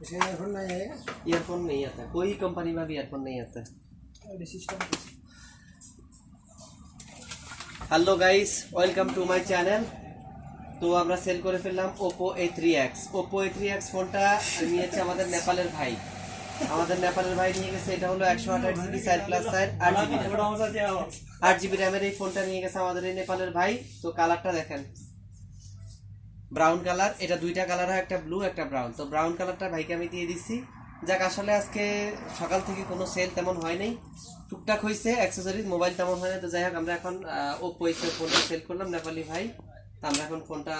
इसमें ईयरफोन नहीं आएगा? ईयरफोन नहीं आता, कोई कंपनी में भी ईयरफोन नहीं आता। Hello guys, welcome to my channel. তো আমরা সেল করে ফেললাম Oppo A3X। Oppo A3X ফোনটা নিয়েছে আমাদের নেপালের ভাই। নিয়ে গেছে, এটা হলো 128GB 4+4 8GB র্যামের এই ফোনটা নিয়ে গেছে আমাদের এই নেপালের ভাই। তো কালারটা দেখেন, ব্রাউন কালার। এটা দুইটা কালার হয়, একটা ব্লু একটা ব্রাউন। তো ব্রাউন কালারটা ভাইকে আমি দিয়ে দিচ্ছি। যাক, আসলে আজকে সকাল থেকে কোনো সেল তেমন হয় নাই, টুকটাক হয়েছে অ্যাক্সেসরিজ, মোবাইল তেমন হয় না। তো যাই হোক, আমরা এখন Oppo ফোনটা সেল করলাম নেপালি ভাই। তো আমরা এখন ফোনটা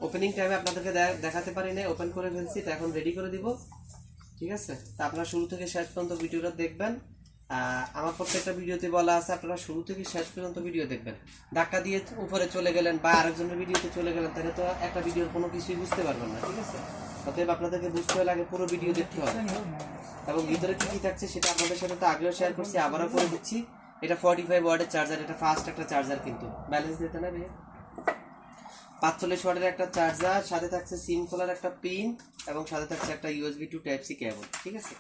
ওপেনিং টাইমে আপনাদেরকে দেখাতে পারি না, ওপেন করে ফেলছি। তো এখন রেডি করে দিব, ঠিক আছে? তো আপনারা শুরু থেকে শেষ পর্যন্ত ভিডিওটা দেখবেন। আমার প্রত্যেকটা ভিডিওতে বলা আছে আপনারা শুরু থেকে শেষ পর্যন্ত ভিডিও দেখবেন। ধাক্কা দিয়ে উপরে চলে গেলেন বা আরেকজনের ভিডিওতে চলে গেলেন, তাহলে তো একটা ভিডিওর কোনো কিছুই বুঝতে পারবেন না, ঠিক আছে? অতএব আপনাদেরকে বুঝতে হলে আগে পুরো ভিডিও দেখতে হবে, এবং ভিতরে কি কি থাকছে সেটা আপনাদের সাথে তো আগেও শেয়ার করছি, আবারও করে দিচ্ছি। এটা 45 ওয়াটের চার্জার, এটা ফাস্ট একটা চার্জার, কিন্তু ব্যালেন্স দিতে না ভাইয়া। 45 ওয়াটের একটা চার্জার, সাথে থাকছে সিম খোলার একটা পিন, এবং সাথে থাকছে একটা USB to type C cable, ঠিক আছে?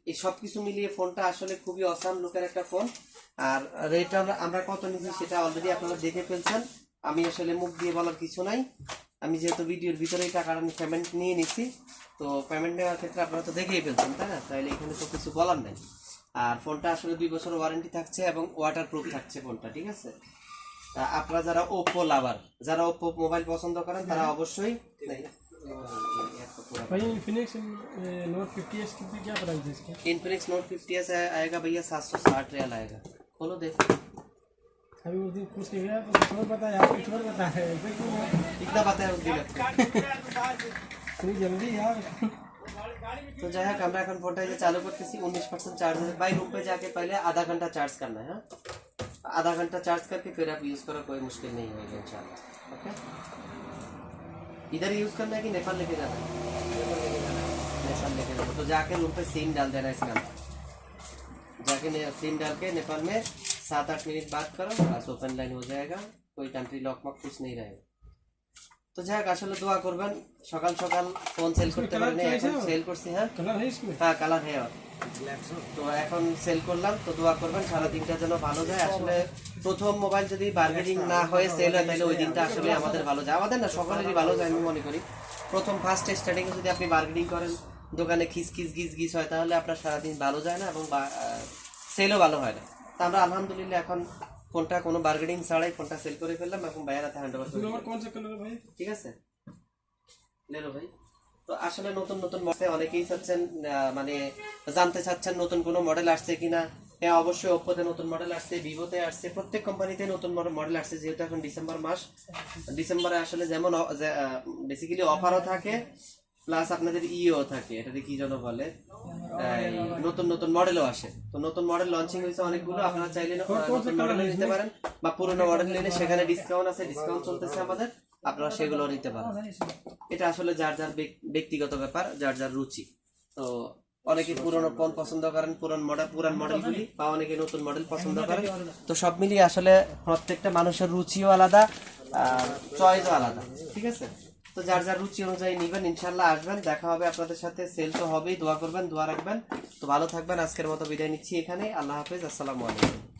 এই সব কিছু মিলিয়ে ফোনটা আসলে খুবই অসাম লুকের একটা ফোন। আর রেট আমরা কত নিচ্ছি সেটা অলরেডি আপনারা দেখে ফেলছেন। আমি আসলে মুখ দিয়ে বলার কিছু নাই, আমি যেহেতু ভিডিওর ভিতরেই টাকাটা পেমেন্ট নিয়ে নিছি। তো পেমেন্ট নেওয়ার ক্ষেত্রে আপনারা তো দেখেই ফেলছেন, তাই না? তাইলে এখানে তো কিছু বলার নাই। আর ফোনটা আসলে 2 বছর ওয়ারেন্টি থাকছে এবং ওয়াটার প্রুফ থাকছে ফোনটা, ঠিক আছে? আপনারা যারা Oppo লাভার, যারা Oppo মোবাইল পছন্দ করেন, তারা অবশ্যই। Infinix Note 50s की क्या प्राइस है इसका? Infinix Note 50s आएगा भैया 760 रियाल आएगा। खोलो देखो, अभी उस दिन कुछ गया तो कुछ और बताया, आप कुछ और बताया, कितना बताया उस दिन? थोड़ी जल्दी यार। तो যাই হোক, আমরা এখন ফোনটা চালু করতেছি। 19% चार्ज है भाई। रूम पे जाके पहले आधा घंटा चार्ज करना है, आधा घंटा चार्ज करके फिर आप यूज करो, कोई मुश्किल नहीं होगी इंशाल्लाह। ओके, इधर यूज करना है कि नेपाल लेके जाना है? नेपाल लेके जाना। तो जाके रूम पे सिम डाल देना इसका, जाके सिम डाल के नेपाल में 7-8 मिनट बात करो, बस ओपन लाइन हो जाएगा, कोई कंट्री लॉक मक कुछ नहीं रहेगा। तो যাই হোক, আসলে দোয়া করবেন, সকাল সকাল ফোন সেল করতে পারেন, এখন সেল করছি। হ্যাঁ, कलर है इसमें? হ্যাঁ, কালার হ্যাঁ। তো এখন সেল করলাম, তো দোয়া করবেন সারা দিনটা যেন ভালো যায়। আসলে প্রথম মোবাইল যদি বার্গেনিং না হয়ে সেল হয়, তাহলে ওই দিনটা আসলে আমাদের ভালো যায়, আমাদের না সকলেরই ভালো যায়। আমি মনে করি প্রথম ফার্স্ট স্টার্টিং যদি আপনি বার্গেনিং করেন, দোকানে খিস গিস হয়, তাহলে আপনার সারাদিন ভালো যায় না এবং সেলও ভালো হয় না। তো আমরা আলহামদুলিল্লাহ এখন ফোনটা কোনো বার্গেনিং ছাড়াই ফোনটা সেল করে ফেললাম এবং ভাইয়ের হাতে হ্যান্ড ওভার করে দিলাম। कौन सा कलर है भाई? ঠিক আছে, লেলো ভাই। তো আসলে নতুন মডেল অনেকেই চাচ্ছেন, মানে জানতে চাচ্ছেন নতুন কোনো মডেল আসছে কিনা। হ্যাঁ, অবশ্যই ওপ্পোতে নতুন মডেল আসছে, ভিভোতে আসছে, প্রত্যেক কোম্পানিতে নতুন মডেল আসছে। যেহেতু এখন ডিসেম্বর মাস, ডিসেম্বরে আসলে যেমন বেসিক্যালি অফারও থাকে, প্লাস আপনাদের ইও থাকে, এটাতে কি যেন বলে, নতুন মডেলও আসে। তো নতুন মডেল লঞ্চিং হয়েছে অনেকগুলো, আপনারা চাইলে নতুন মডেল নিতে পারেন, বা পুরোনো মডেল নিলে সেখানে ডিসকাউন্ট আছে, ডিসকাউন্ট চলতেছে আমাদের, আপনারা সেগুলো নিতে পারেন। এটা আসলে যার যার ব্যক্তিগত ব্যাপার, যার যার রুচি। তো অনেকে পুরনো ফোন পছন্দ করেন, পুরান মডেলগুলি, বা অনেকে নতুন মডেল পছন্দ করেন। তো সব মিলিয়ে আসলে প্রত্যেকটা মানুষের রুচিও আলাদা, চয়েসও আলাদা, ঠিক আছে? তো যার যার রুচি অনুযায়ী নিবেন, ইনশাল্লাহ আসবেন, দেখা হবে আপনাদের সাথে। সেল তো হবেই, দোয়া করবেন, দোয়া রাখবেন। তো ভালো থাকবেন, আজকের মতো বিদায় নিচ্ছি এখানে। আল্লাহ হাফেজ, আসসালামু আলাইকুম।